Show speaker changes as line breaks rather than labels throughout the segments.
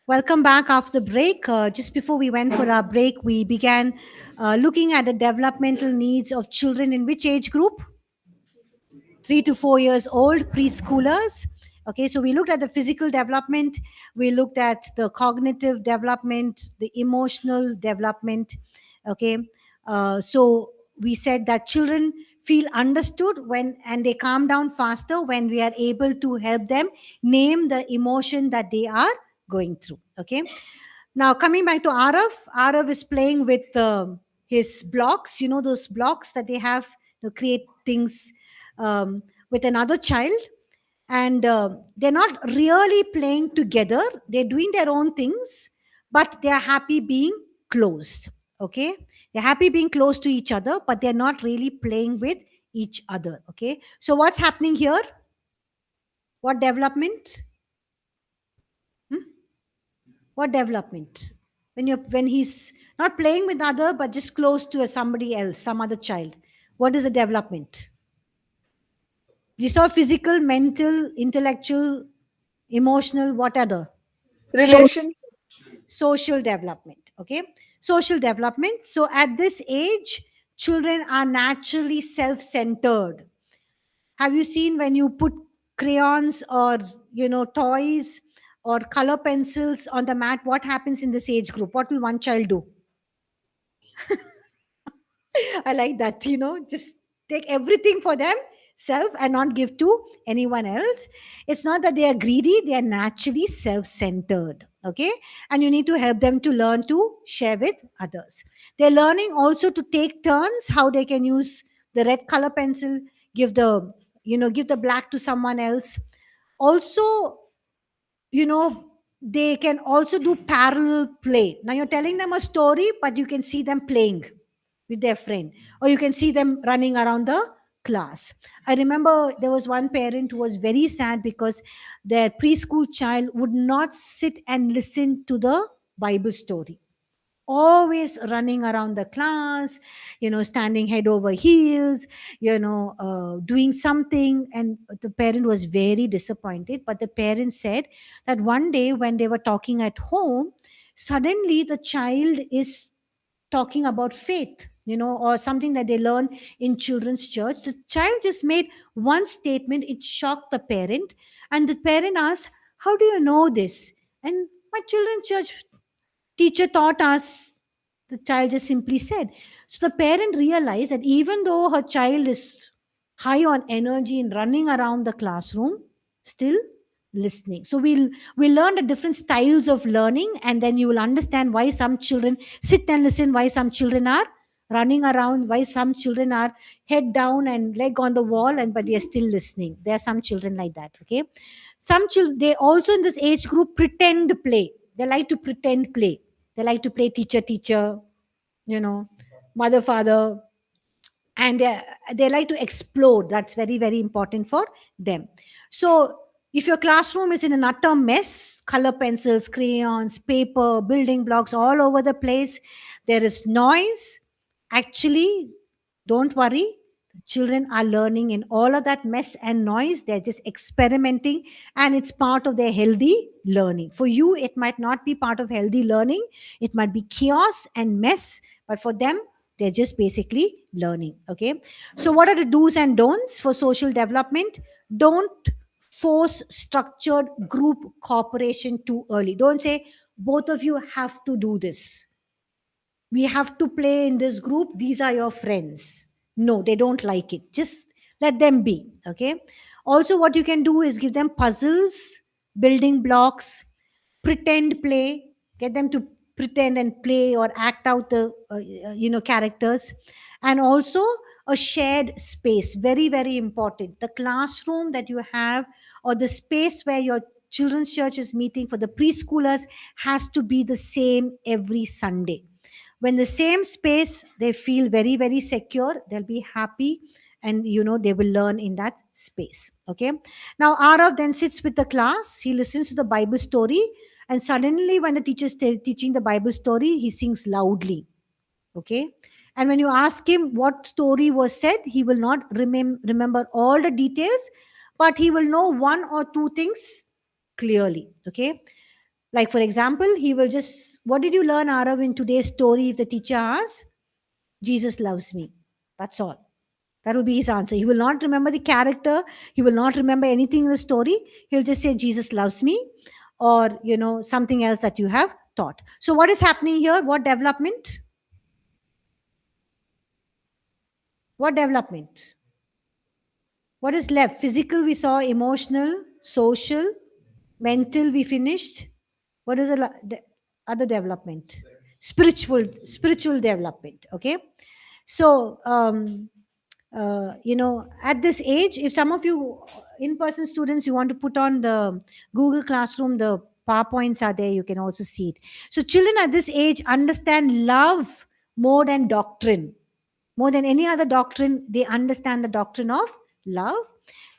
Welcome back after the break. Just before we went for our break, we began looking at the developmental needs of children in which age group? 3 to 4 years old, preschoolers. Okay, so we looked at the physical development, we looked at the cognitive development, the emotional development. Okay, so we said that children feel understood when and they calm down faster when we are able to help them name the emotion that they are going through. Okay, now coming back to Arav is playing with his blocks. You know those blocks that they have to create things with another child, and they're not really playing together. They're doing their own things, but they are happy being closed. Okay, they're happy being close to each other, but they're not really playing with each other. Okay, so what's happening here? What development? Hmm? What development? When he's not playing with other, but just close to somebody else, some other child. What is the development? You saw physical, mental, intellectual, emotional, what other? So
Relation.
social development. Okay, social development. So at this age, children are naturally self-centered. Have you seen when you put crayons or toys or color pencils on the mat, what happens in this age group? What will one child do? I like that, just take everything for themselves and not give to anyone else. It's not that they are greedy, they are naturally self centered. Okay. And you need to help them to learn to share with others. They're learning also to take turns, how they can use the red color pencil, give give the black to someone else. Also, you know, they can also do parallel play. Now you're telling them a story, but you can see them playing with their friend, or you can see them running around the class. I remember there was one parent who was very sad because their preschool child would not sit and listen to the Bible story, always running around the class, standing head over heels, doing something. And the parent was very disappointed. But the parent said that one day when they were talking at home, suddenly the child is talking about faith, or something that they learn in children's church. The child just made one statement, it shocked the parent. And the parent asked, how do you know this? And my children's church teacher taught us, the child just simply said. So the parent realized that even though her child is high on energy and running around the classroom, still listening. So we'll learn the different styles of learning, and then you will understand why some children sit and listen, why some children are running around, why some children are head down and leg on the wall, and but they are still listening. There are some children like that. Okay, some children, they also in this age group pretend play. They like to pretend play. They like to play teacher teacher, you know mother father, and they like to explore. That's very very important for them. So if your classroom is in an utter mess, color pencils, crayons, paper, building blocks all over the place, there is noise, actually, don't worry. Children are learning in all of that mess and noise. They're just experimenting, and it's part of their healthy learning. For you, it might not be part of healthy learning, it might be chaos and mess, but for them, they're just basically learning. Okay, so what are the do's and don'ts for social development? Don't force structured group cooperation too early. Don't say both of you have to do this, we have to play in this group, these are your friends. No, they don't like it, just let them be. Okay, also what you can do is give them puzzles, building blocks, pretend play, get them to pretend and play or act out the characters. And also a shared space, very very important. The classroom that you have, or the space where your children's church is meeting for the preschoolers, has to be the same every Sunday. When the same space, they feel very very secure, they'll be happy, and they will learn in that space. Okay, now Arav then sits with the class, he listens to the Bible story, and suddenly when the teacher is teaching the Bible story, he sings loudly. Okay, and when you ask him what story was said, he will not remember all the details, but he will know one or two things clearly. Okay, Like, for example, he will just, what did you learn, Arav, in today's story? If the teacher asks, Jesus loves me. That's all. That will be his answer. He will not remember the character. He will not remember anything in the story. He'll just say, Jesus loves me, or, something else that you have taught. So, what is happening here? What development? What development? What is left? Physical, we saw, emotional, social, mental, we finished. What is the other development? Spiritual development. Okay. So, at this age, if some of you in-person students, you want to put on the Google Classroom, the PowerPoints are there, you can also see it. So children at this age understand love more than doctrine. More than any other doctrine, they understand the doctrine of love.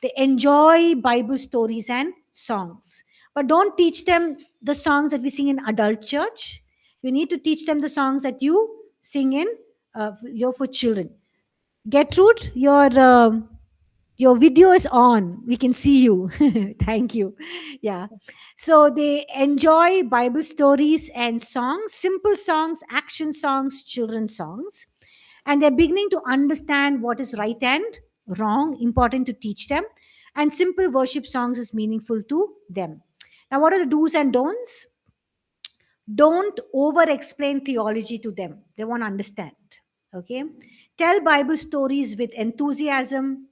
They enjoy Bible stories and songs. But don't teach them the songs that we sing in adult church. You need to teach them the songs that you sing in for children. Gertrude, your video is on. We can see you. Thank you. Yeah. So they enjoy Bible stories and songs, simple songs, action songs, children's songs, and they're beginning to understand what is right and wrong, important to teach them, and simple worship songs is meaningful to them. Now, what are the do's and don'ts? Don't over explain theology to them. They won't understand. Okay. Tell Bible stories with enthusiasm,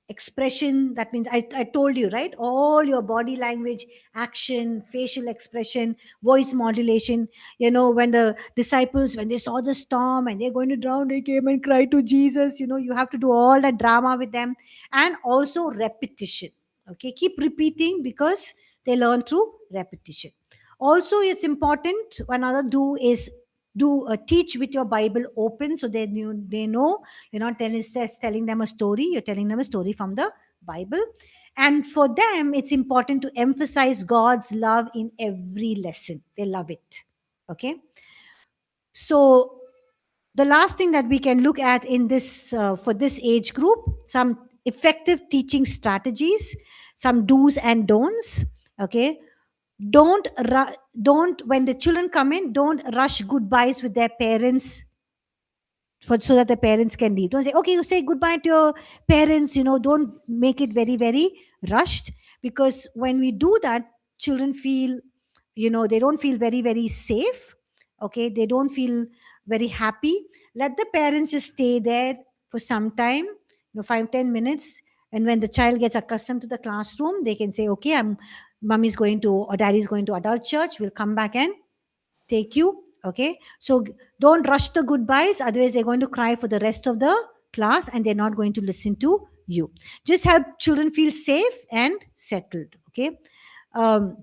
expression. That means I told you, right? All your body language, action, facial expression, voice modulation. When the disciples, when they saw the storm and they're going to drown, they came and cried to Jesus. You have to do all that drama with them, and also repetition. Okay. Keep repeating because they learn through repetition. Also, it's important, another do is do teach with your Bible open, so they know you're not telling them a story, you're telling them a story from the Bible. And for them, it's important to emphasize God's love in every lesson. They love it. Okay. So the last thing that we can look at in this for this age group, some effective teaching strategies, some do's and don'ts. Okay. Don't when the children come in, don't rush goodbyes with their parents so that the parents can leave. Don't say, okay, you say goodbye to your parents, don't make it very, very rushed, because when we do that, children feel, they don't feel very, very safe. Okay, they don't feel very happy. Let the parents just stay there for some time, 5-10 minutes. And when the child gets accustomed to the classroom, they can say, okay, mommy's going to, or daddy's going to adult church, we'll come back and take you. Okay, so don't rush the goodbyes, otherwise they're going to cry for the rest of the class and they're not going to listen to you. Just help children feel safe and settled. Okay. um,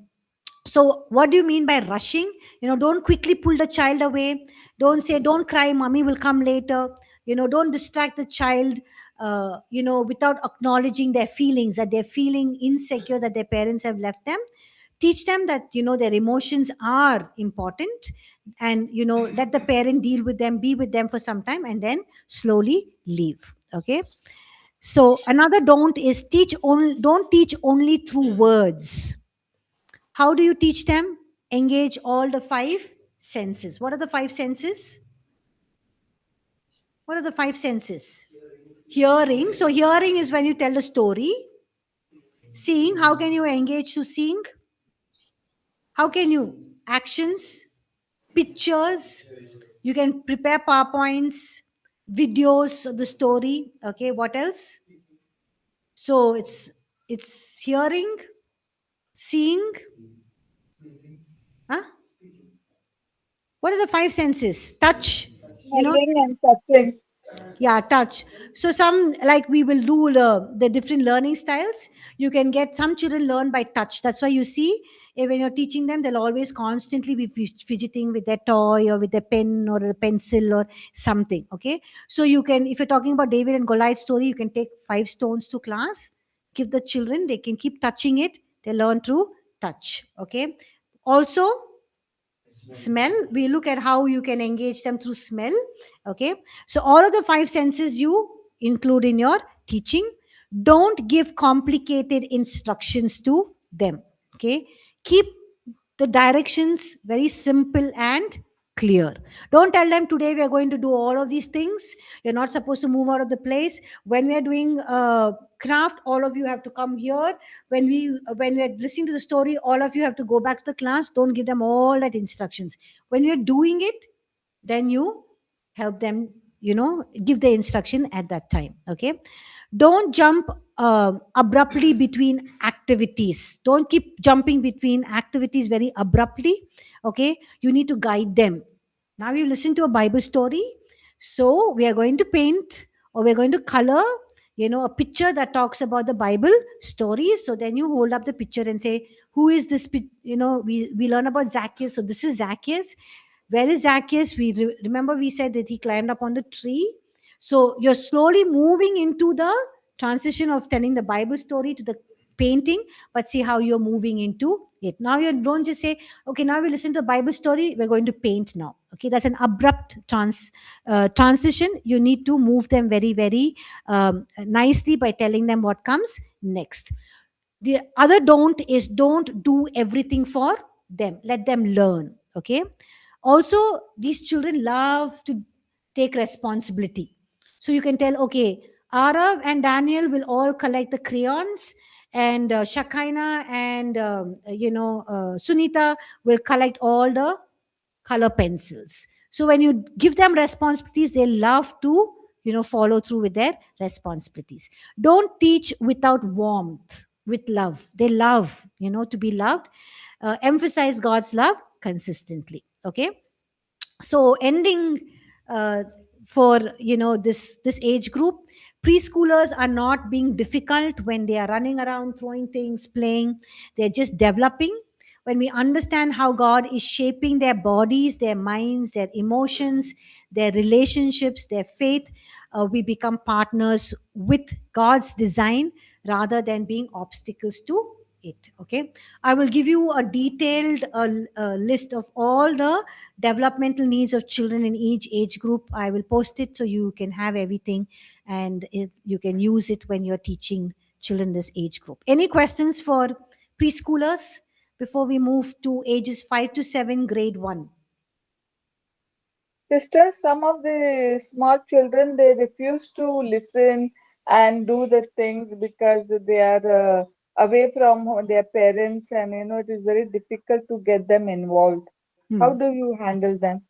so what do you mean by rushing? Don't quickly pull the child away. Don't say, don't cry, mommy will come later. Don't distract the child, without acknowledging their feelings, that they're feeling insecure that their parents have left them. Teach them that their emotions are important, and let the parent deal with them, be with them for some time, and then slowly leave. Okay. So another don't is don't teach only through words. How do you teach them? Engage all the five senses. What are the five senses? What are the five senses? Hearing. So hearing is when you tell a story. Seeing, how can you engage to seeing? How can you? Actions, pictures, you can prepare PowerPoints, videos of the story. Okay, what else? So it's hearing, seeing, huh? What are the five senses? Touch, you know,
Smelling and touching.
yeah, touch. So some, like, we will do the different learning styles. You can get, some children learn by touch. That's why you see, when you're teaching them, they'll always constantly be fidgeting with their toy or with their pen or a pencil or something. Okay, so you can, if you're talking about David and Goliath story, you can take 5 stones to class, give the children, they can keep touching it, they learn through touch. Okay. Also, smell, we look at how you can engage them through smell. Okay, so all of the five senses you include in your teaching. Don't give complicated instructions to them. Okay, keep The directions very simple and clear. Don't tell them today we are going to do all of these things. You're not supposed to move out of the place. When we are doing craft, all of you have to come here. When we are listening to the story, all of you have to go back to the class. Don't give them all that instructions. When you're doing it, then you help them, give the instruction at that time. Okay. Don't jump abruptly between activities. Don't keep jumping between activities very abruptly. Okay. You need to guide them. Now you listen to a Bible story. So we are going to paint, or we're going to color, a picture that talks about the Bible story. So then you hold up the picture and say, who is this? We learn about Zacchaeus. So this is Zacchaeus. Where is Zacchaeus? Remember we said that he climbed up on the tree. So you're slowly moving into the transition of telling the Bible story to the painting, but see how you're moving into it. Now you don't just say, okay, now we listen to the Bible story, we're going to paint now. Okay, that's an abrupt transition. You need to move them very, very nicely by telling them what comes next. The other don't is don't do everything for them. Let them learn. Okay. Also, these children love to take responsibility. So you can tell, okay, Arav and Daniel will all collect the crayons, and Shakaina and Sunita will collect all the color pencils. So when you give them responsibilities, they love to follow through with their responsibilities. Don't teach without warmth, with love. They love to be loved. Emphasize God's love consistently. Okay. So ending for this age group, preschoolers are not being difficult when they are running around throwing things, playing. They're just developing. When we understand how God is shaping their bodies, their minds, their emotions, their relationships, their faith, we become partners with God's design rather than being obstacles to it. Okay. I will give you a detailed list of all the developmental needs of children in each age group. I will post it so you can have everything, and you can use it when you're teaching children this age group. Any questions for preschoolers before we move to ages 5 to 7, grade 1?
Sister, some of the small children, they refuse to listen and do the things because they are away from their parents, and it is very difficult to get them involved. How
Hmm.
do you handle them?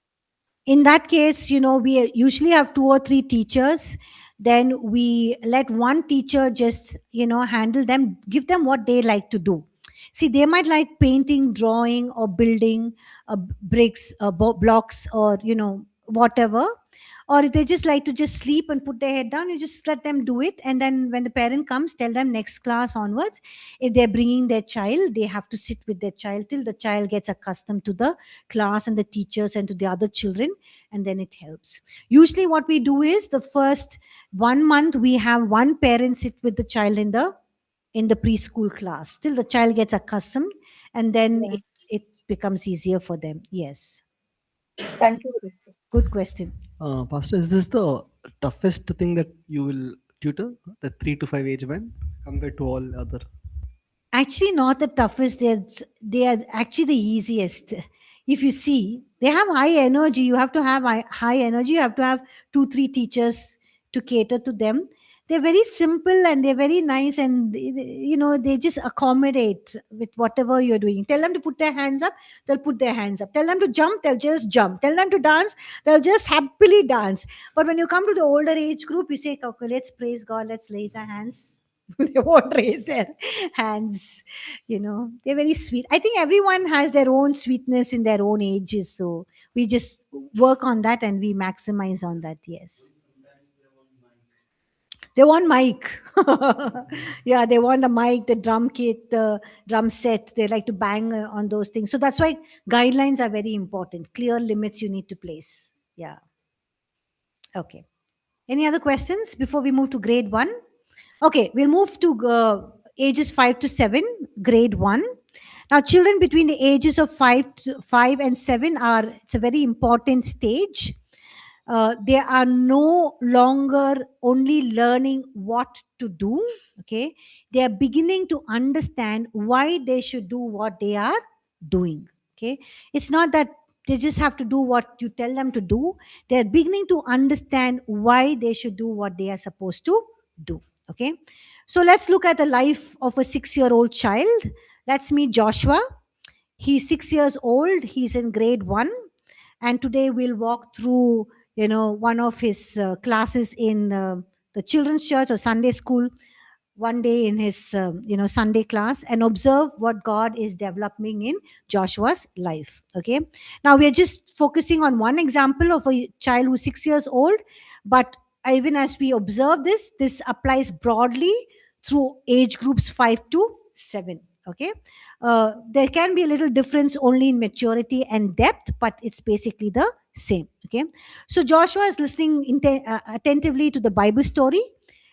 In that case, we usually have 2 or 3 teachers. Then we let one teacher just handle them, give them what they like to do. See, they might like painting, drawing, or building bricks, blocks, or whatever. Or if they just like to just sleep and put their head down, you just let them do it. And then when the parent comes, tell them next class onwards. If they're bringing their child, they have to sit with their child till the child gets accustomed to the class and the teachers and to the other children, and then it helps. Usually what we do is the first 1 month we have one parent sit with the child in the preschool class till the child gets accustomed, and then
Yeah.
it becomes easier for them. Yes.
Thank you, sister.
Good question.
Pastor, is this the toughest thing that you will tutor, the 3 to 5 age band, compared to all other?
Actually, not the toughest. They are actually the easiest. If you see, they have high energy. You have to have high energy. You have to have 2 3 teachers to cater to them. They're very simple and they're very nice, and they just accommodate with whatever you're doing. Tell them to put their hands up, they'll put their hands up. Tell them to jump, they'll just jump. Tell them to dance, they'll just happily dance. But when you come to the older age group, you say, okay, let's praise God, let's raise our hands. They won't raise their hands. They're very sweet. I think everyone has their own sweetness in their own ages, so we just work on that and we maximize on that. Yes, they want mic. Yeah, they want the mic, the drum kit, the drum set. They like to bang on those things. So that's why guidelines are very important. Clear limits you need to place. Yeah. Okay. Any other questions before we move to grade 1? Okay, we'll move to ages 5 to 7, grade 1. Now, children between the ages of 5 and 7 are, it's a very important stage. They are no longer only learning what to do. Okay, they are beginning to understand why they should do what they are doing. Okay, it's not that they just have to do what you tell them to do. They're beginning to understand why they should do what they are supposed to do. Okay, so let's look at the life of a 6-year-old child. Let's meet Joshua. He's 6 years old. He's in grade 1, and today we'll walk through one of his classes in the children's church or Sunday school, one day in his Sunday class, and observe what God is developing in Joshua's life. Okay, now we are just focusing on one example of a child who's 6 years old, but even as we observe this applies broadly through age groups 5 to 7. Okay, there can be a little difference only in maturity and depth, but it's basically the same. Okay, so Joshua is listening attentively to the Bible story,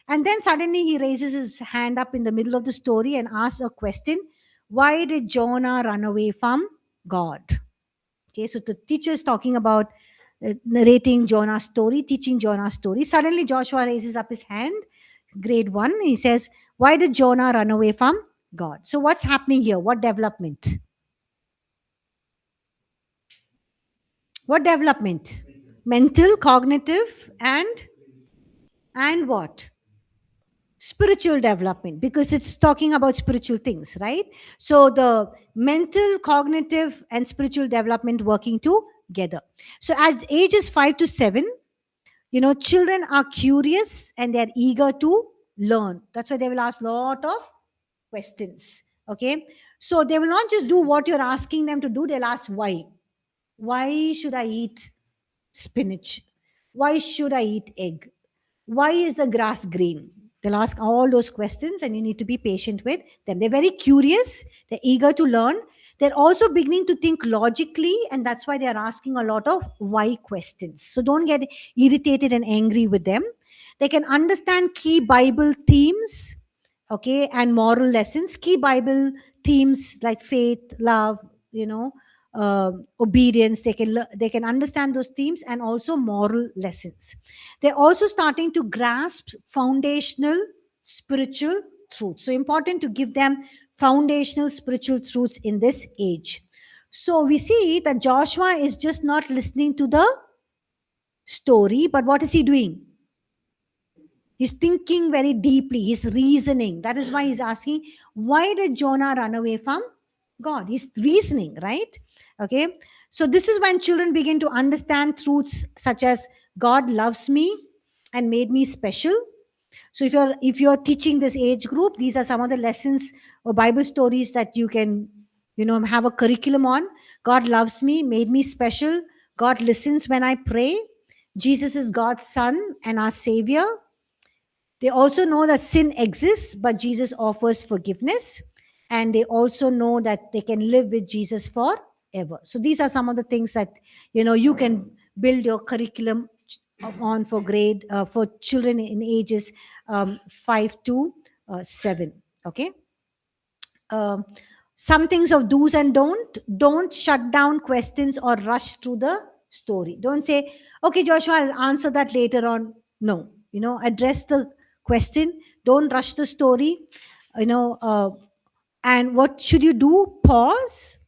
and then suddenly he raises his hand up in the middle of the story and asks a question: why did Jonah run away from God? Okay, so the teacher is talking about narrating Jonah's story, teaching Jonah's story. Suddenly Joshua raises up his hand, grade 1. He says, why did Jonah run away from God? So what's happening here? What development? What development? Mental, cognitive, and what? Spiritual development, because it's talking about spiritual things, right? So the mental, cognitive, and spiritual development working together. So at ages 5 to 7, children are curious and they're eager to learn. That's why they will ask a lot of questions. Okay, so they will not just do what you're asking them to do, they'll ask why should I eat spinach? Why should I eat egg? Why is the grass green? They'll ask all those questions, and you need to be patient with them. They're very curious, they're eager to learn. They're also beginning to think logically, and that's why they're asking a lot of why questions. So don't get irritated and angry with them. They can understand key Bible themes, okay, and moral lessons. Key Bible themes like faith, love, obedience. They can understand those themes, and also moral lessons. They're also starting to grasp foundational spiritual truths. So important to give them foundational spiritual truths in this age. So we see that Joshua is just not listening to the story, but what is he doing? He's thinking very deeply. He's reasoning. That is why he's asking, why did Jonah run away from God? He's reasoning, right? Okay. So this is when children begin to understand truths such as God loves me and made me special. So if you're teaching this age group, these are some of the lessons or Bible stories that you can, have a curriculum on. God loves me, made me special. God listens when I pray. Jesus is God's son and our savior. They also know that sin exists, but Jesus offers forgiveness. And they also know that they can live with Jesus forever. So these are some of the things that, you can build your curriculum on for children in ages 5 to 7. Okay. Some things of do's and don't shut down questions or rush through the story. Don't say, okay, Joshua, I'll answer that later on. No, address the question. Don't rush the story. And what should you do? Pause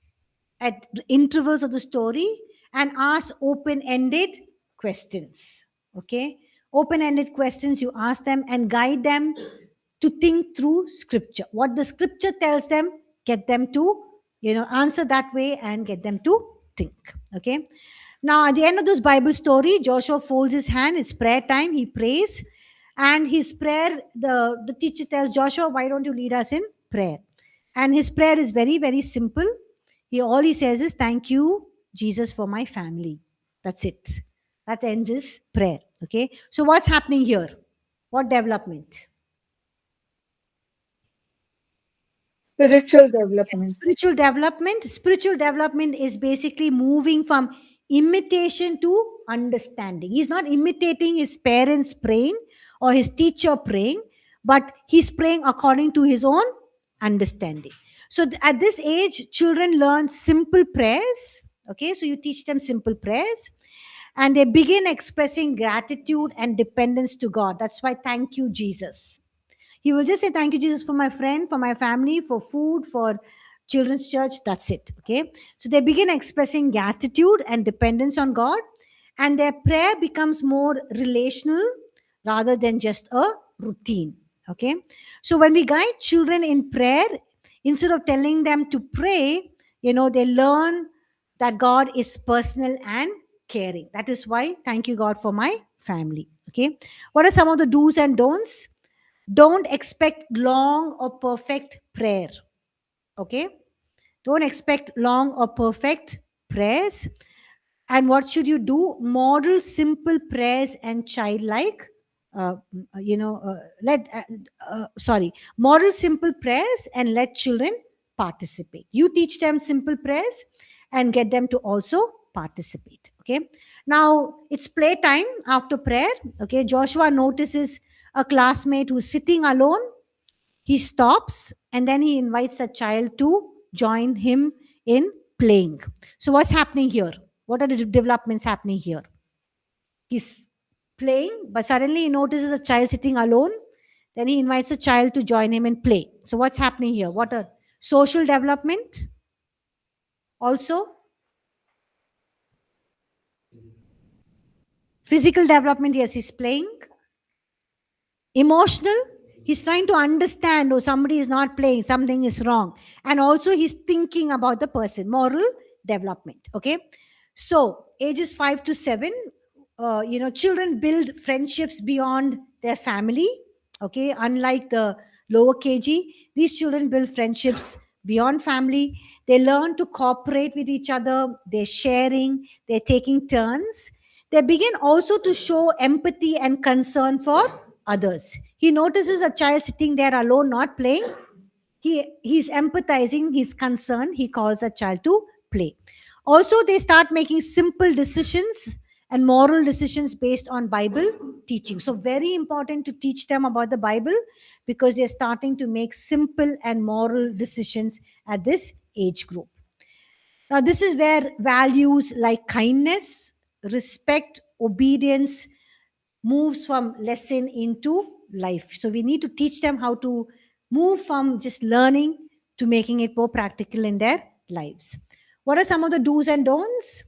at intervals of the story and ask open-ended questions. Okay, open-ended questions, you ask them and guide them to think through scripture. What the scripture tells them, get them to answer that way and get them to think. Okay, now at the end of this Bible story, Joshua folds his hand. It's prayer time. He prays, and his prayer, the teacher tells Joshua, why don't you lead us in prayer? And his prayer is very, very simple. All he says is, thank you, Jesus, for my family. That's it. That ends his prayer. Okay, so what's happening here? What development?
Spiritual development.
Spiritual development is basically moving from imitation to understanding. He's not imitating his parents praying or his teacher praying, but he's praying according to his own understanding. So at this age, children learn simple prayers. Okay, so you teach them simple prayers, and they begin expressing gratitude and dependence to God. That's why, thank you, Jesus. He will just say, thank you, Jesus, for my friend, for my family, for food, for Children's church, that's it. Okay. So they begin expressing gratitude and dependence on God, and their prayer becomes more relational rather than just a routine. Okay. So when we guide children in prayer, instead of telling them to pray, they learn that God is personal and caring. That is why, thank you, God, for my family. Okay. What are some of the do's and don'ts? Don't expect long or perfect prayer. Okay. Don't expect long or perfect prayers. And what should you do? Model simple prayers and childlike. Model simple prayers and let children participate. You teach them simple prayers and get them to also participate. Okay. Now it's playtime after prayer. Okay. Joshua notices a classmate who's sitting alone. He stops and then he invites a child to join him in playing. So, what's happening here? What are the developments happening here? He's playing, but suddenly he notices a child sitting alone. Then he invites a child to join him in play. So, what's happening here? What are social development? Also, physical development, yes, he's playing. Emotional, he's trying to understand, oh, somebody is not playing, something is wrong. And also he's thinking about the person. Moral development. Okay. So ages 5 to 7, children build friendships beyond their family. Okay. Unlike the lower KG, these children build friendships beyond family. They learn to cooperate with each other. They're sharing, they're taking turns. They begin also to show empathy and concern for others. He notices a child sitting there alone, not playing. He's empathizing, he's concerned. He calls a child to play. Also, they start making simple decisions and moral decisions based on Bible teaching. So, very important to teach them about the Bible because they're starting to make simple and moral decisions at this age group. Now, this is where values like kindness, respect, obedience moves from lesson into life. So we need to teach them how to move from just learning to making it more practical in their lives. What are some of the do's and don'ts?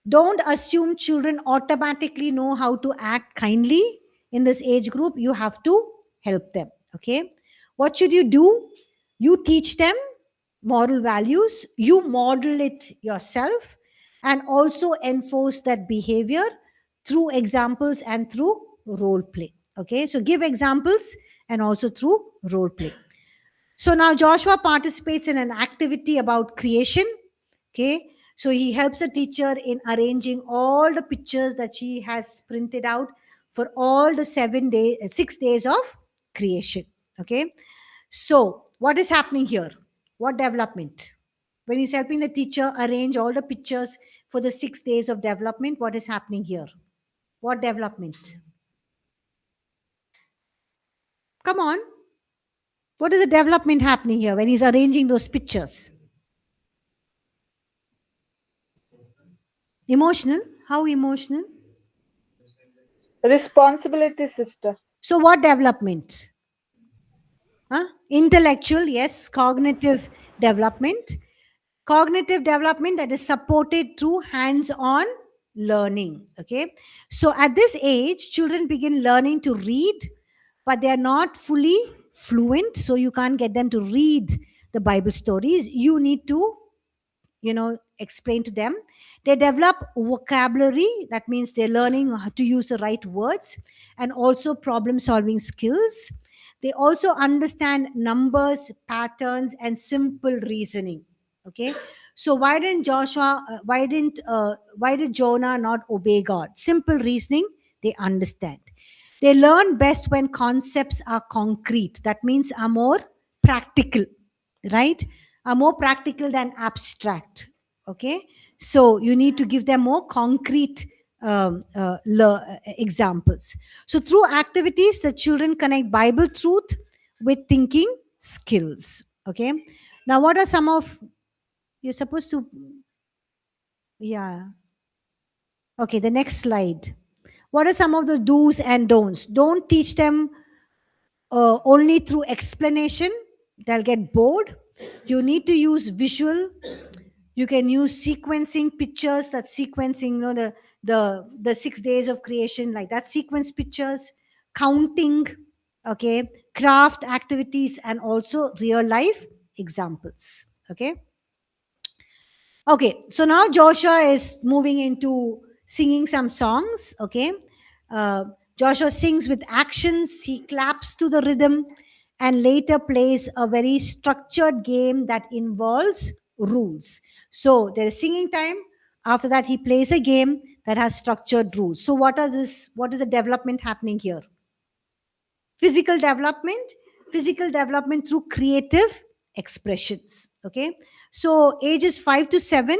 Don't assume children automatically know how to act kindly in this age group. You have to help them. Okay. What should you do? You teach them moral values, you model it yourself, and also enforce that behavior through examples and through role play. Okay. So give examples and also through role play. So now Joshua participates in an activity about creation. Okay. So he helps the teacher in arranging all the pictures that she has printed out for all the 6 days of creation. Okay. So what is happening here? What development? When he's helping the teacher arrange all the pictures for the 6 days of development, what is happening here? What development? Come on. What is the development happening here when he's arranging those pictures? Emotional? How emotional?
Responsibility, sister.
So, what development? Intellectual, yes. Cognitive development. Cognitive development that is supported through hands-on learning. Okay. So, at this age, children begin learning to read, but they are not fully fluent. So, you can't get them to read the Bible stories. You need to explain to them. They develop vocabulary. That means they're learning how to use the right words and also problem solving skills. They also understand numbers, patterns, and simple reasoning. Okay. So why did Jonah not obey God? Simple reasoning, they understand. They learn best when concepts are concrete. That means are more practical, right? Are more practical than abstract. Okay. So you need to give them more concrete examples. So through activities, the children connect Bible truth with thinking skills. Okay. Now, what are some of you're supposed to? Yeah. Okay. The next slide. What are some of the do's and don'ts? Don't teach them only through explanation. They'll get bored. You need to use visual. You can use sequencing pictures, that sequencing, the 6 days of creation, like that sequence pictures, counting, okay, craft activities, and also real life examples. Okay, so now Joshua is moving into singing some songs. Okay, uh, Joshua sings with actions, he claps to the rhythm, and later plays a very structured game that involves rules. So there is singing time. After that, he plays a game that has structured rules. So what is the development happening here? Physical development through creative expressions. Okay, so ages 5 to 7,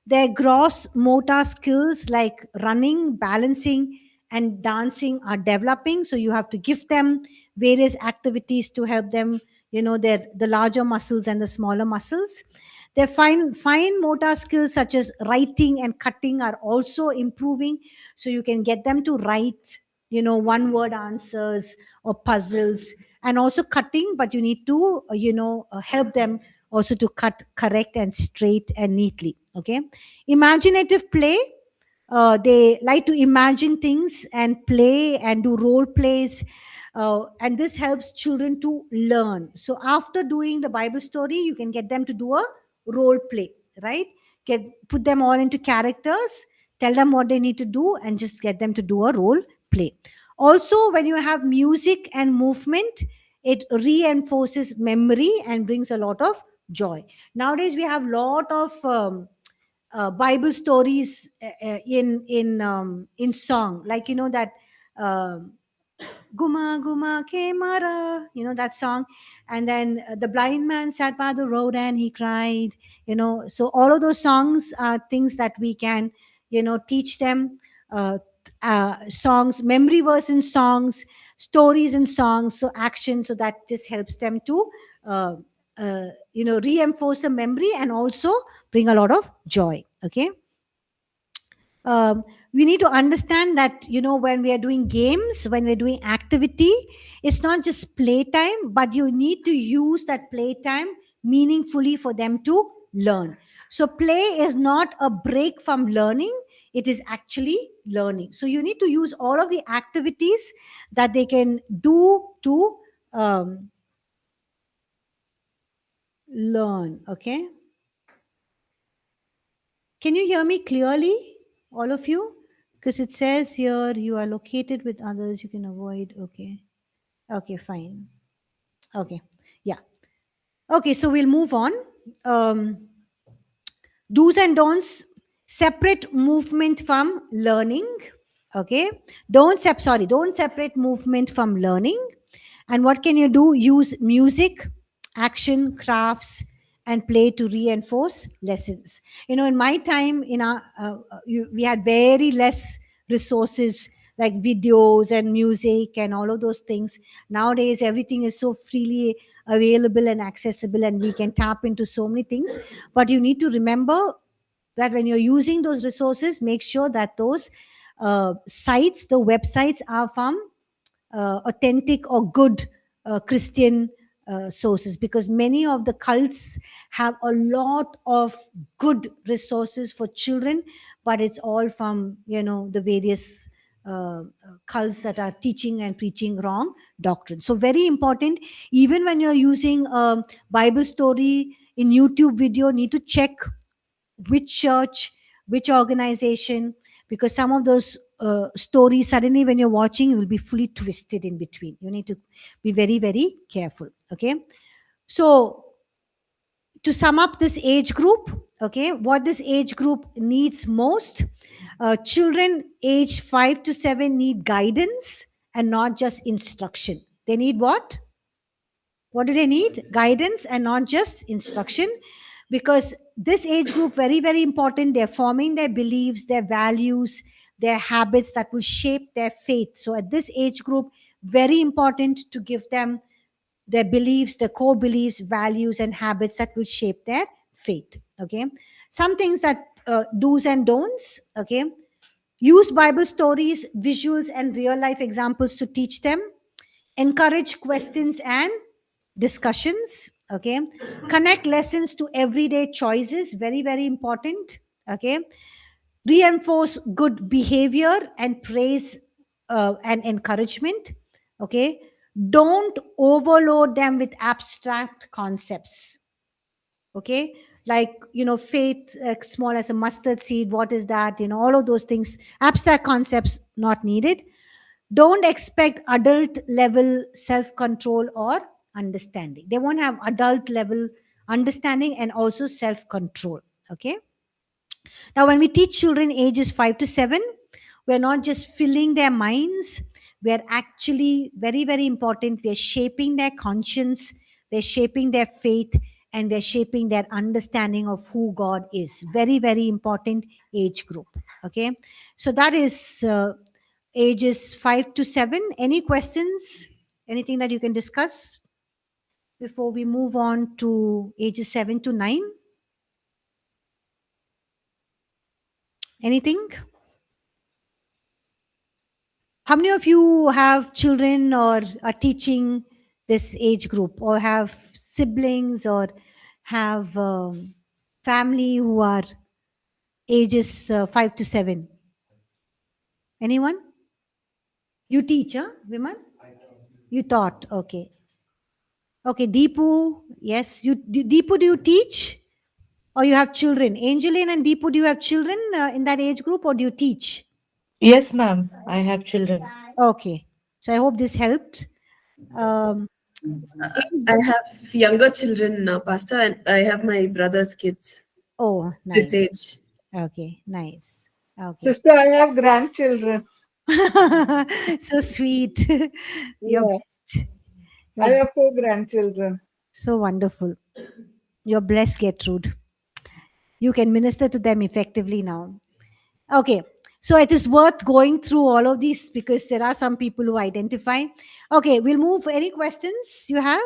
their gross motor skills like running, balancing, and dancing are developing. So you have to give them various activities to help them, their the larger muscles and the smaller muscles. Their fine motor skills such as writing and cutting are also improving. So you can get them to write, one word answers or puzzles, and also cutting, but you need to help them also to cut correct and straight and neatly. Okay, imaginative play, they like to imagine things and play and do role plays, and this helps children to learn. So after doing the Bible story, you can get them to do a role play, right? Put them all into characters, tell them what they need to do, and just get them to do a role play. Also, when you have music and movement, it reinforces memory and brings a lot of joy. Nowadays, we have lot of Bible stories in song, like that. um Guma Guma Ke Mara, that song. And then the blind man sat by the road and he cried, So all of those songs are things that we can, teach them. Songs, memory verse in songs, stories in songs, so action, so that this helps them to, uh, reinforce the memory and also bring a lot of joy. Okay. um, we need to understand that when we are doing games, when we're doing activity, it's not just playtime, but you need to use that playtime meaningfully for them to learn. So play is not a break from learning, it is actually learning. So you need to use all of the activities that they can do to learn. Okay, can you hear me clearly, all of you? Because it says here you are located with others, you can avoid. Okay. Okay, fine. Okay. Yeah. Okay, so we'll move on. Um, Do's and don'ts: separate movement from learning. Okay. Don't separate movement from learning. And what can you do? Use music, action, crafts, and play to reinforce lessons. In my time, we had very less resources like videos and music and all of those things. Nowadays, everything is so freely available and accessible, and we can tap into so many things. But you need to remember that when you're using those resources, make sure that those sites, the websites, are from authentic or good Christian sources, because many of the cults have a lot of good resources for children, but it's all from the various cults that are teaching and preaching wrong doctrine. So very important, even when you're using a Bible story in YouTube video, need to check which church, which organization, because some of those stories, suddenly when you're watching, it will be fully twisted in between. You need to be very, very careful. Okay. So to sum up this age group, okay, what this age group needs most: children age 5 to 7 need guidance and not just instruction. They need what do they need? Guidance and not just instruction. Because this age group, very, very important, they're forming their beliefs, their values, their habits that will shape their faith. So at this age group, very important to give them their beliefs, their core beliefs, values, and habits that will shape their faith. Okay, some things that do's and don'ts. Okay, use Bible stories, visuals, and real life examples to teach them. Encourage questions and discussions. Okay, connect lessons to everyday choices, very very important. Okay, reinforce good behavior and praise and encouragement. Okay, don't overload them with abstract concepts. Okay, like faith, small as a mustard seed, what is that, all of those things, abstract concepts not needed. Don't expect adult level self control or understanding. They won't have adult level understanding and also self control. Okay, now when we teach children ages 5 to 7, we're not just filling their minds, we're actually, very very important, we're shaping their conscience, we're shaping their faith, and we're shaping their understanding of who God is. Very very important age group. Okay, so that is ages 5 to 7. Any questions? Anything that you can discuss before we move on to ages 7 to 9? Anything? How many of you have children or are teaching this age group, or have siblings, or have family who are ages 5 to 7? Anyone? You teach, huh, Vimal? You taught, okay. Okay, Deepu, yes. Deepu, do you teach? Or you have children? Angeline and Deepu, do you have children in that age group, or do you teach?
Yes, ma'am. I have children.
Okay. So I hope this helped. Um,
I have younger children, Pastor, and I have my brother's kids
oh,
this
nice.
age.
Okay, nice. Okay.
Sister, I have grandchildren.
So sweet. You're
Yeah.
blessed.
I
You're
have 4 grandchildren.
so wonderful. You're blessed, Gertrude. You can minister to them effectively now. Okay. So it is worth going through all of these because there are some people who identify. Okay, we'll move. Any questions you have?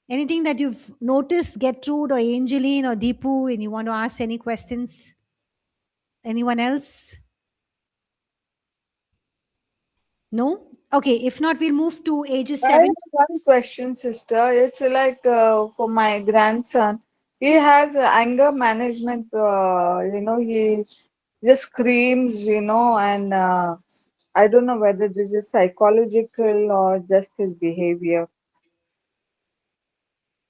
Anything that you've noticed, Gertrude or Angeline or Deepu, and you want to ask any questions? Anyone else? No? Okay, if not, we'll move to ages
I
7.
have one question, sister. It's like for my grandson. He has anger management. He just screams, and I don't know whether this is psychological or just his behavior.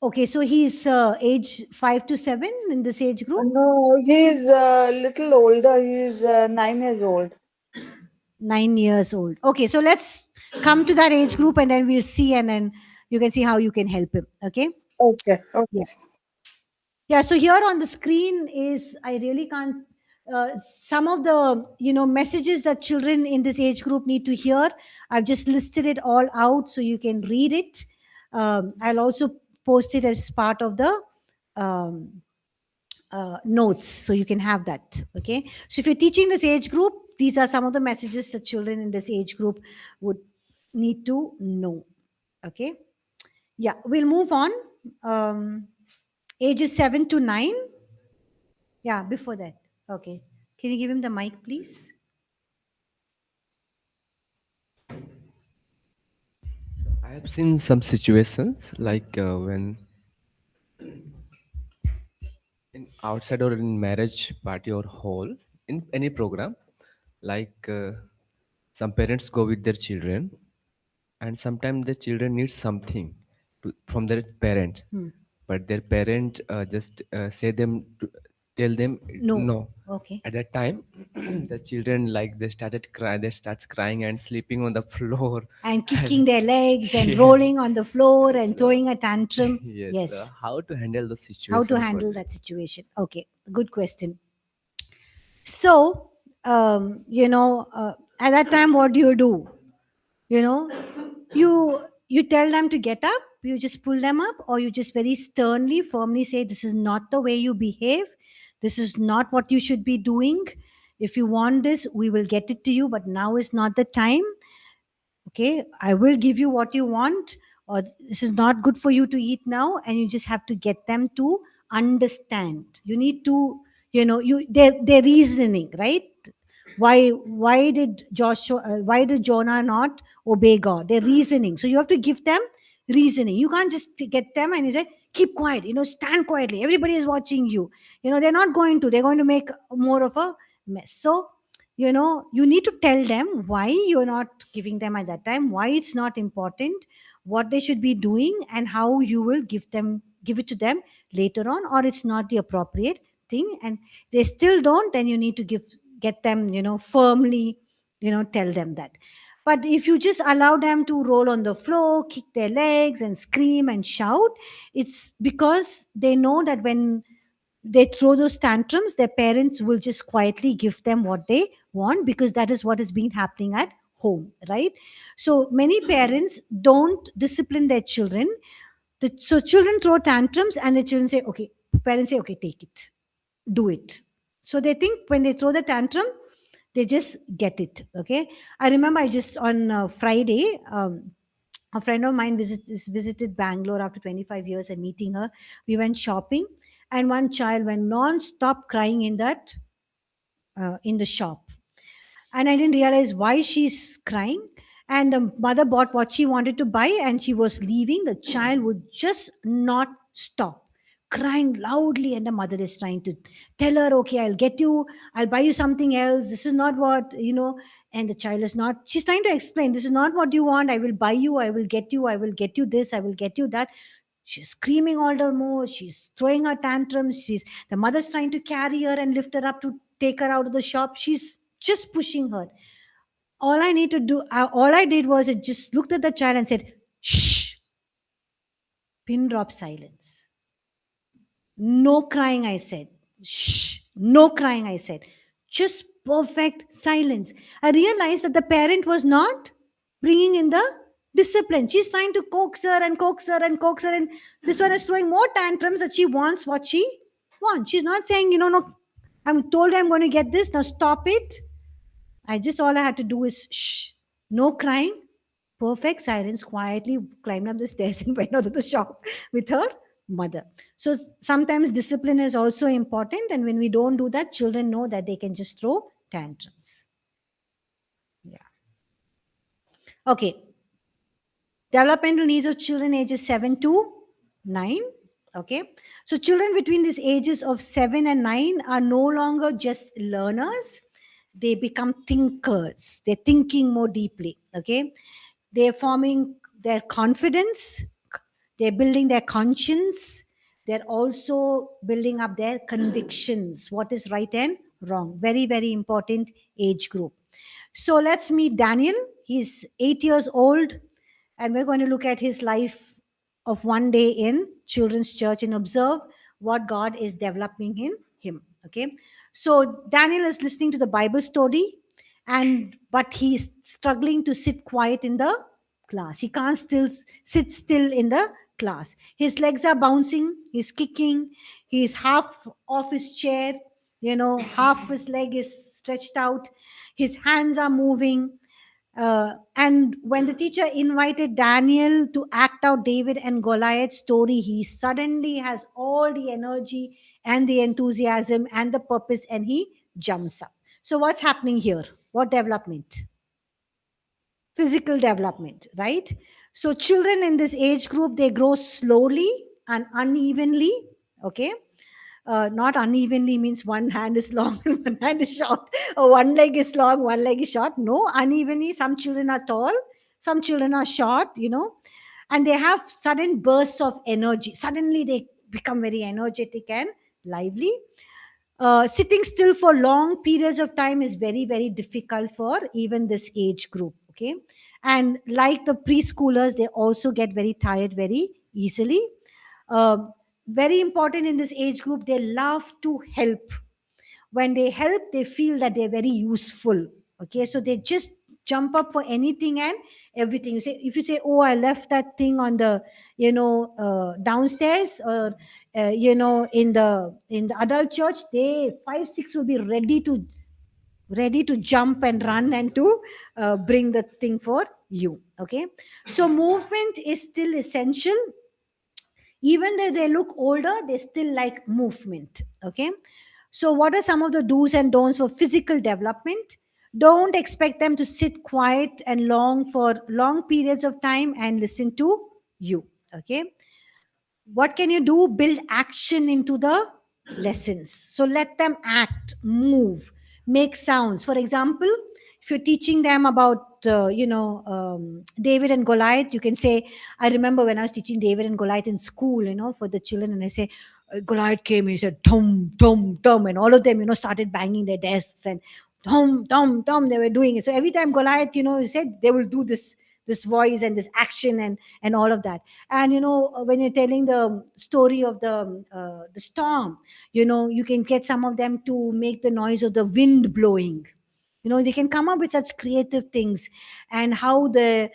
Okay, so he's age 5 to 7 in this age group?
No, he's a little older. He's 9 years old.
9 years old. Okay, so let's come to that age group and then we'll see, and then you can see how you can help him. Okay?
Okay, okay.
Yeah. Yeah, so here on the screen is, I really can't, some of the messages that children in this age group need to hear. I've just listed it all out so you can read it. I'll also post it as part of the um, notes so you can have that. Okay, so if you're teaching this age group, these are some of the messages that children in this age group would need to know. Okay, yeah, we'll move on. Ages 7 to 9. Yeah, before that. Okay, can you give him the mic, please?
I have seen some situations like when in outside or in marriage party or hall in any program, like some parents go with their children, and sometimes the children need something from their parent, but their parent just say them to tell them
No.
no.
Okay.
At that time, the children like they started cry. They starts crying and sleeping on the floor
And kicking their legs and rolling on the floor and throwing a tantrum.
Yes.
Yes.
How to handle those situations?
How to handle that situation? Okay, good question. So, at that time, what do? You tell them to get up, you just pull them up, or you just very sternly, firmly say, this is not the way you behave. This is not what you should be doing. If you want this, we will get it to you, but now is not the time. Okay, I will give you what you want, or this is not good for you to eat now, and you just have to get them to understand. You need to, their reasoning, right? Why did Jonah not obey God? Their reasoning. So you have to give them reasoning. You can't just get them and you say, keep quiet, stand quietly, everybody is watching you. They're not going to, they're going to make more of a mess. So you need to tell them why you're not giving them at that time, why it's not important, what they should be doing, and how you will give it to them later on, or it's not the appropriate thing. And they still don't, then you need to get them firmly tell them that. But if you just allow them to roll on the floor, kick their legs and scream and shout, it's because they know that when they throw those tantrums, their parents will just quietly give them what they want, because that is what has been happening at home, right? So many parents don't discipline their children. So children throw tantrums and the children say, okay, parents say, okay, take it, do it. So they think when they throw the tantrum, they just get it. Okay. I remember on Friday, a friend of mine visited Bangalore after 25 years, and meeting her, we went shopping, and one child went non-stop crying in the shop, and I didn't realize why she's crying. And the mother bought what she wanted to buy, and she was leaving. The child would just not stop crying loudly, and the mother is trying to tell her, okay, I'll buy you something else, this is not what and the child is not, she's trying to explain, this is not what you want, I will buy you, I will get you, I will get you this, I will get you that. She's screaming all the more, she's throwing her tantrums, the mother's trying to carry her and lift her up to take her out of the shop, she's just pushing her. All I did was I just looked at the child and said, shh, pin drop silence. No crying, I said. Shh, no crying, I said. Just perfect silence. I realized that the parent was not bringing in the discipline. She's trying to coax her and coax her and coax her, and this one is throwing more tantrums that she wants what she wants. She's not saying, no, I'm told I'm going to get this, now stop it. All I had to do is shh, no crying, perfect silence, quietly climbed up the stairs and went out of the shop with her mother. So sometimes discipline is also important, and when we don't do that, children know that they can just throw tantrums. Yeah. Okay. Developmental needs of children ages 7 to 9. Okay. So children between these ages of 7 and 9 are no longer just learners. They become thinkers. They're thinking more deeply. Okay. They're forming their confidence. They're building their conscience. They're also building up their convictions. What is right and wrong? Very, very important age group. So let's meet Daniel. He's 8 years old, and we're going to look at his life of one day in Children's Church and observe what God is developing in him. Okay. So Daniel is listening to the Bible story, but he's struggling to sit quiet in the class. He can't sit still in the class. His legs are bouncing, he's kicking, he's half off his chair, half his leg is stretched out, his hands are moving. And when the teacher invited Daniel to act out David and Goliath's story, he suddenly has all the energy and the enthusiasm and the purpose, and he jumps up. So what's happening here? What development? Physical development, right? So children in this age group, they grow slowly and unevenly. Okay. Not unevenly means one hand is long and one hand is short, or one leg is long, one leg is short. No, unevenly. Some children are tall, some children are short, and they have sudden bursts of energy. Suddenly they become very energetic and lively. Sitting still for long periods of time is very, very difficult for even this age group. Okay. And like the preschoolers, they also get very tired very easily. Very important in this age group, they love to help. When they help, they feel that they're very useful. Okay, so they just jump up for anything and everything. If you say, oh, I left that thing on the downstairs, or in the adult church, they 5, 6 will be ready to jump and run and to bring the thing for you. Okay, so movement is still essential. Even though they look older, they still like movement. Okay. So what are some of the do's and don'ts for physical development? Don't expect them to sit quiet and long for long periods of time and listen to you. Okay. What can you do? Build action into the lessons. So let them act, move, make sounds. For example, if you're teaching them about, David and Goliath, you can say, I remember when I was teaching David and Goliath in school, for the children, and I say, Goliath came, he said, thum, thum, thum, and all of them, started banging their desks and thum, thum, thum, they were doing it. So every time Goliath, he said, they will do this voice and this action and all of that. And when you're telling the story of the storm, you can get some of them to make the noise of the wind blowing. They can come up with such creative things. And how the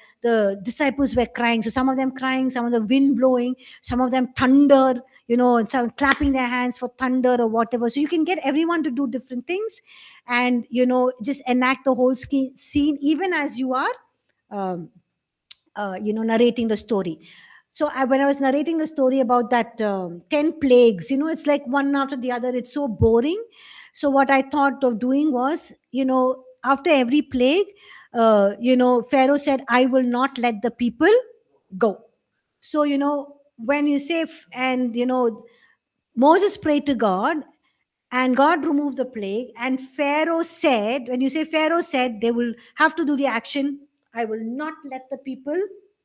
disciples were crying, so some of them crying, some of the wind blowing, some of them thunder, and some clapping their hands for thunder or whatever. So you can get everyone to do different things, and just enact the whole scene, even as you are um, narrating the story. So when I was narrating the story about that 10 plagues, it's like one after the other. It's so boring. So what I thought of doing was, after every plague, Pharaoh said, I will not let the people go. So, when you say, and, Moses prayed to God, and God removed the plague. And Pharaoh said, when you say Pharaoh said, they will have to do the action, I will not let the people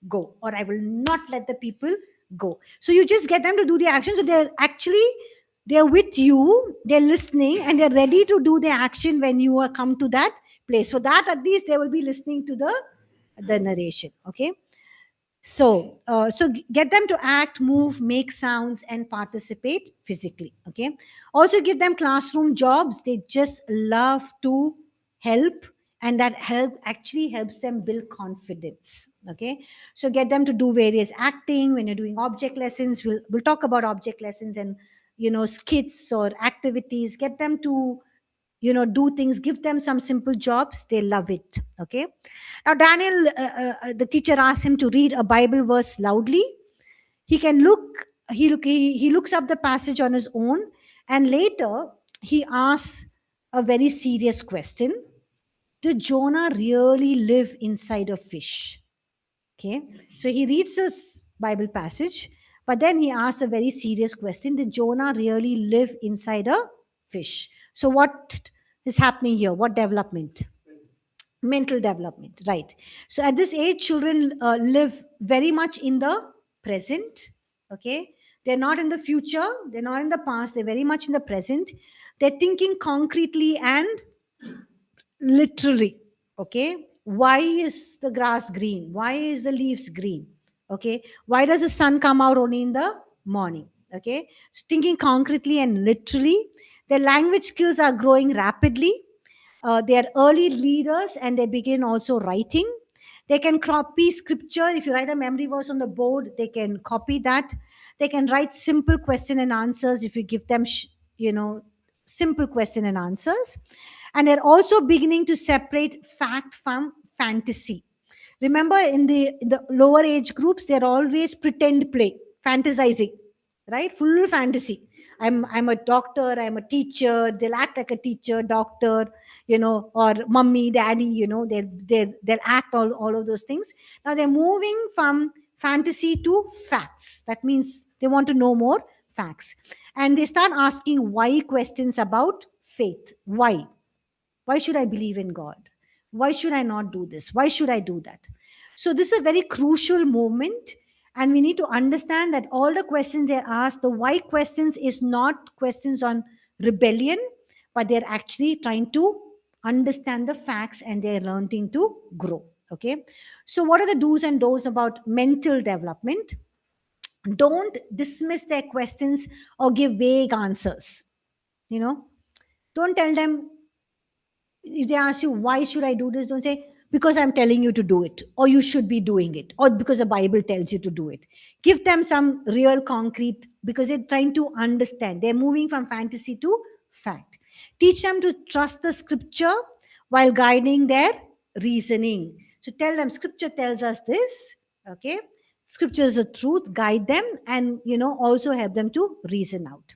go, or I will not let the people go. So you just get them to do the action. So they're with you, they're listening, and they're ready to do the action when you are come to that place. So that at least they will be listening to the narration. Okay. So get them to act, move, make sounds, and participate physically. Okay. Also give them classroom jobs. They just love to help, and that help actually helps them build confidence. Okay. So get them to do various acting. When you're doing object lessons, we'll talk about object lessons and skits or activities. Get them to do things, give them some simple jobs, they love it. Okay. Now Daniel, the teacher asked him to read a Bible verse loudly. He looks up the passage on his own, and later he asks a very serious question: did Jonah really live inside a fish? Okay. So he reads this Bible passage, but then he asks a very serious question: did Jonah really live inside a fish? So what is happening here? What development? Mental development, right? So at this age, children live very much in the present. Okay. They're not in the future, they're not in the past, they're very much in the present. They're thinking concretely and literally. Okay. Why is the grass green? Why is the leaves green? Okay. Why does the sun come out only in the morning? Okay. So thinking concretely and literally. Their language skills are growing rapidly. They are early leaders, and they begin also writing. They can copy scripture. If you write a memory verse on the board, they can copy that. They can write simple question and answers if you give them simple question and answers. And they're also beginning to separate fact from fantasy. Remember, in the lower age groups, they're always pretend play, fantasizing, right? Full fantasy. I'm a doctor, I'm a teacher. They'll act like a teacher, doctor, or mummy, daddy, they'll act all of those things. Now they're moving from fantasy to facts. That means they want to know more facts. And they start asking why questions about faith. Why? Why should I believe in God? Why should I not do this? Why should I do that? So this is a very crucial moment. And we need to understand that all the questions they ask, the why questions is not questions on rebellion, but they're actually trying to understand the facts, and they're learning to grow. Okay. So what are the do's and don'ts about mental development? Don't dismiss their questions or give vague answers. Don't tell them, if they ask you, why should I do this? Don't say, because I'm telling you to do it, or you should be doing it, or because the Bible tells you to do it. Give them some real concrete, because they're trying to understand. They're moving from fantasy to fact. Teach them to trust the scripture while guiding their reasoning. So tell them, scripture tells us this. Okay. Scripture is the truth. Guide them, and also help them to reason out.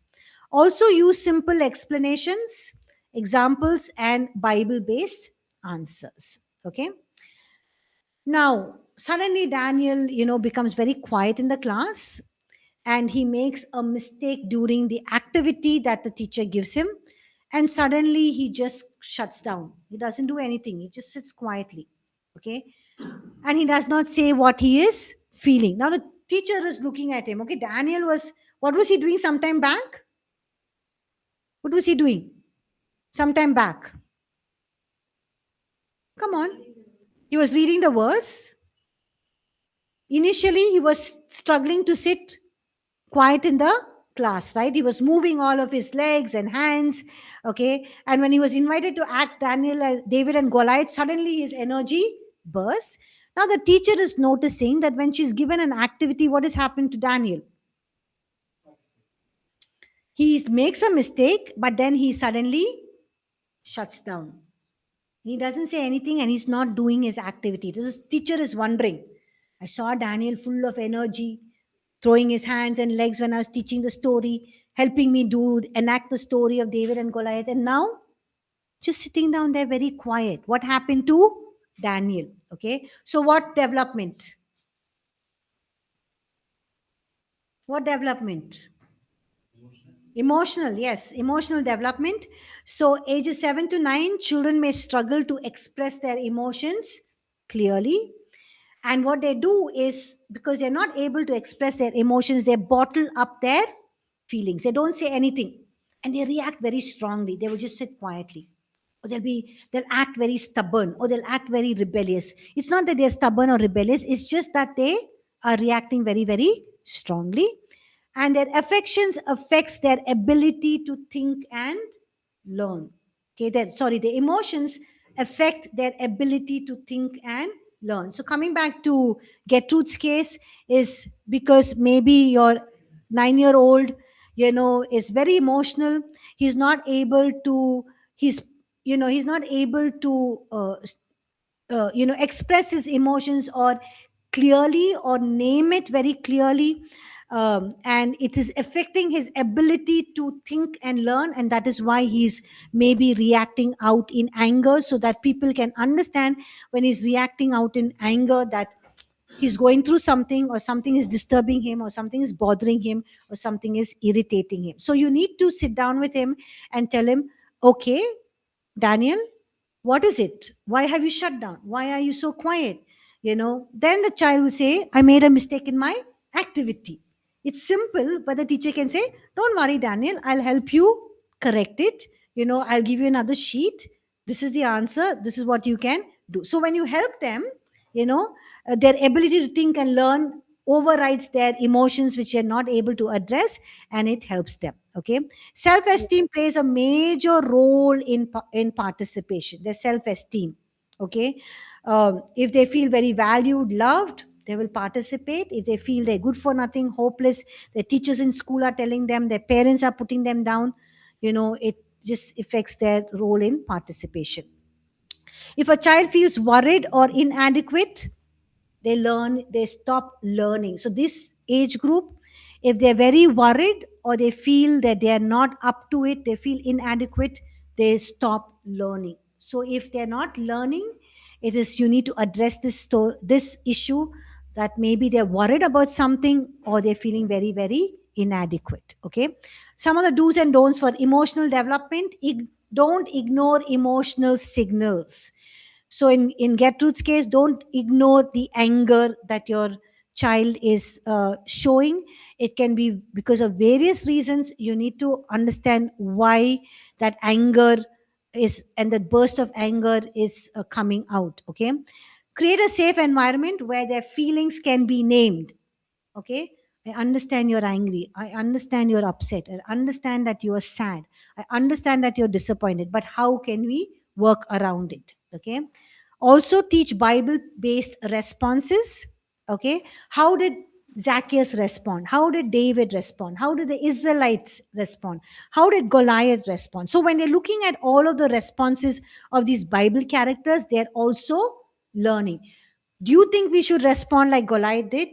Also use simple explanations, examples, and Bible-based answers. Okay. Now, suddenly Daniel, becomes very quiet in the class, and he makes a mistake during the activity that the teacher gives him, and suddenly he just shuts down. He doesn't do anything. He just sits quietly. Okay. And he does not say what he is feeling. Now the teacher is looking at him. Okay. Daniel was, what was he doing sometime back? What was he doing sometime back? Come on. He was reading the verse. Initially, he was struggling to sit quiet in the class, right? He was moving all of his legs and hands. Okay. And when he was invited to act David and Goliath, suddenly his energy burst. Now the teacher is noticing that when she's given an activity, what has happened to Daniel? He makes a mistake, but then he suddenly shuts down. He doesn't say anything and he's not doing his activity. The teacher is wondering. I saw Daniel full of energy, throwing his hands and legs when I was teaching the story, helping me enact the story of David and Goliath. And now, just sitting down there very quiet. What happened to Daniel? Okay. So, what development? What development? Emotional, yes, emotional development. So, ages 7 to 9, children may struggle to express their emotions clearly. And what they do is, because they're not able to express their emotions, they bottle up their feelings. They don't say anything and they react very strongly. They will just sit quietly. Or they'll act very stubborn, or they'll act very rebellious. It's not that they're stubborn or rebellious, it's just that they are reacting very, very strongly. And their affections affects their ability to think and learn. Okay, the emotions affect their ability to think and learn. So coming back to Gertrude's case, is because maybe your 9-year-old, is very emotional. He's not able to. He's not able to. Express his emotions or clearly, or name it very clearly, and it is affecting his ability to think and learn, and that is why he's maybe reacting out in anger, so that people can understand when he's reacting out in anger that he's going through something, or something is disturbing him, or something is bothering him, or something is irritating him. So you need to sit down with him and tell him, okay, Daniel, what is it? Why have you shut down? Why are you so quiet? Then the child will say, I made a mistake in my activity. It's simple, but the teacher can say, don't worry, Daniel, I'll help you correct it. I'll give you another sheet. This is the answer. This is what you can do. So when you help them, their ability to think and learn overrides their emotions, which they're not able to address, and it helps them. Okay. Self-esteem plays a major role in participation. Their self-esteem. Okay. If they feel very valued, loved, they will participate. If they feel they're good for nothing, hopeless, their teachers in school are telling them, their parents are putting them down, it just affects their role in participation. If a child feels worried or inadequate, they stop learning. So this age group, if they're very worried or they feel that they are not up to it, they feel inadequate, they stop learning. So if they're not learning, it is, you need to address this issue, that maybe they're worried about something, or they're feeling very, very inadequate. Okay. Some of the do's and don'ts for emotional development: don't ignore emotional signals. So in Gertrude's case, don't ignore the anger that your child is showing. It can be because of various reasons. You need to understand why that anger is, and that burst of anger is coming out. Okay. Create a safe environment where their feelings can be named. Okay. I understand you're angry. I understand you're upset. I understand that you are sad. I understand that you're disappointed. But how can we work around it? Okay. Also teach Bible based responses. Okay. How did Zacchaeus respond? How did David respond? How did the Israelites respond? How did Goliath respond? So when they're looking at all of the responses of these Bible characters, they're also learning. Do you think we should respond like Goliath did?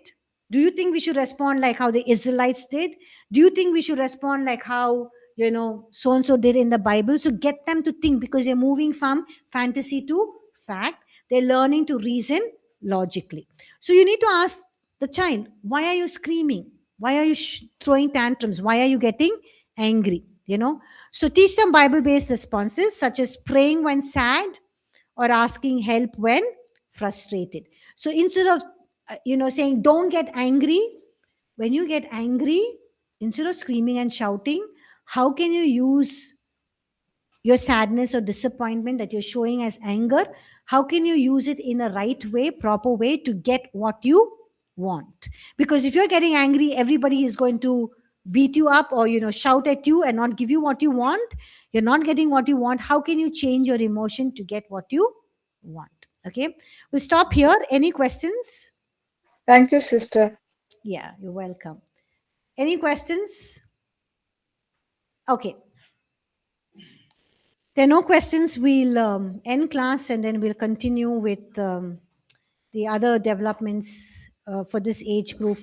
Do you think we should respond like how the Israelites did? Do you think we should respond like how, so and so did in the Bible? So get them to think, because they're moving from fantasy to fact. They're learning to reason logically. So you need to ask the child, why are you screaming? Why are you throwing tantrums? Why are you getting angry? So teach them Bible based responses such as praying when sad or asking help when frustrated. So instead of saying don't get angry, when you get angry, instead of screaming and shouting, how can you use your sadness or disappointment that you're showing as anger? How can you use it in a right way, proper way, to get what you want? Because if you're getting angry, everybody is going to beat you up or shout at you and not give you what you want. You're not getting what you want. How can you change your emotion to get what you want? Okay, we'll stop here. Any questions?
Thank you, sister.
Yeah, you're welcome. Any questions? Okay. There are no questions. We'll end class and then we'll continue with the other developments for this age group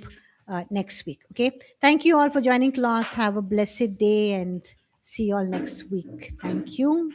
next week. Okay. Thank you all for joining class. Have a blessed day and see you all next week. Thank you.